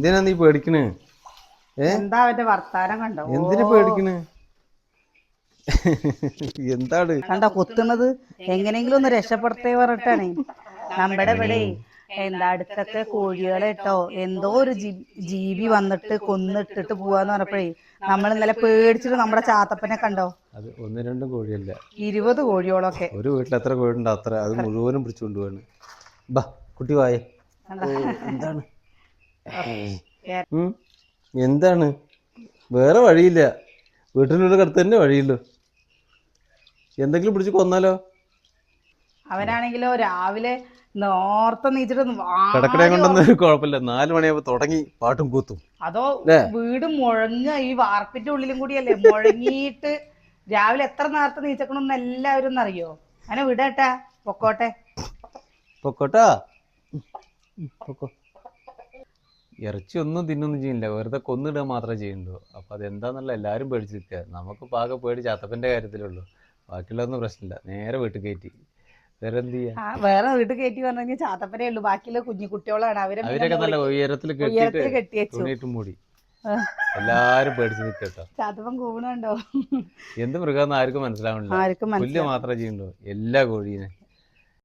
എന്തിനാ നീ പേടിക്കണ്? എന്താ അവന്റെ വർത്താനം കണ്ടോ? എന്തിനാ പേടിക്കണ്? എന്താണ് കണ്ടോ കൊത്തുന്നത്? എങ്ങനെങ്കിലും ഒന്ന് രക്ഷപ്പെടുത്തേ പറഞ്ഞിട്ടാണ്. നമ്മുടെ ഇവിടെ എന്താ അടുത്തൊക്കെ കോഴികളെ ഇട്ടോ എന്തോ ഒരു ജീവി വന്നിട്ട് കൊന്നിട്ടിട്ട് പോവാന്ന് പറഞ്ഞപ്പോഴേ നമ്മൾ ഇന്നലെ പേടിച്ചിട്ട് നമ്മുടെ ചാത്തപ്പനെ കണ്ടോ. അത് ഒന്ന് രണ്ടും കോഴിയല്ല, 20 കോഴിയോളൊക്കെ. ഒരു വീട്ടിൽ എത്ര കോഴിയുണ്ടോ അത്ര, അത് മുഴുവനും പിടിച്ചുകൊണ്ട് പോവാണ്. ബാ കുട്ടി വായേ. എന്താണ് എന്താണ്? വേറെ വഴിയില്ല, വീട്ടിനുള്ളിൽ കിടത്ത് തന്നെ വഴിയുള്ളൂ. എന്തെങ്കിലും പിടിച്ച് കൊന്നാലോ? അവനാണെങ്കിലോ രാവിലെ നോർത്ത നീച്ചിട്ട് കിടക്കടയും കൊണ്ടൊന്നും കുഴപ്പമില്ല, 4 മണിയാകുമ്പോ തുടങ്ങി പാട്ടും കൂത്തും. അതോ വീട് മുഴങ്ങ, ഈ വാർപ്പിന്റെ ഉള്ളിലും കൂടിയല്ലേ മുഴങ്ങിയിട്ട് രാവിലെ എത്ര നേരത്തെ നീച്ചക്കണമെന്ന് എല്ലാവരും അറിയോ? അങ്ങനെ വിടട്ടാ, പൊക്കോട്ടെ പൊക്കോട്ടാ. ഇറച്ചി ഒന്നും തിന്നൊന്നും ചെയ്യില്ല, വെറുതെ കൊന്നിടുക മാത്രമേ ചെയ്യുള്ളൂ. അപ്പൊ അതെന്താന്നുള്ള എല്ലാവരും പേടിച്ച് നിൽക്കുക. നമുക്ക് പാകം പേടി ചാത്തപ്പന്റെ കാര്യത്തിലുള്ളൂ, ബാക്കിയുള്ളതൊന്നും പ്രശ്നമില്ല. നേരെ വീട്ടിൽ കയറ്റി. വേറെ എന്ത് ചെയ്യാ? വേറെ വീട്ടിൽ കയറ്റി പറഞ്ഞു കഴിഞ്ഞാൽ ചാത്തപ്പനേ ഉള്ളൂ, ബാക്കിയുള്ള കുഞ്ഞു കുട്ടികളാണ്. അവരൊക്കെ നല്ല ഉയരത്തിൽ കെട്ടിയിട്ട് തുണിയിട്ട് മൂടി. എല്ലാരും പേടിച്ച് നിൽക്കട്ടോ. ചാത്തപ്പൻ കൂണുണ്ടോ? എന്ത് മൃഗമെന്ന് ആർക്കും മനസ്സിലാവണില്ല. പുല്ല് മാത്രമേ ചെയ്യുള്ളൂ എല്ലാ കോഴീനെ.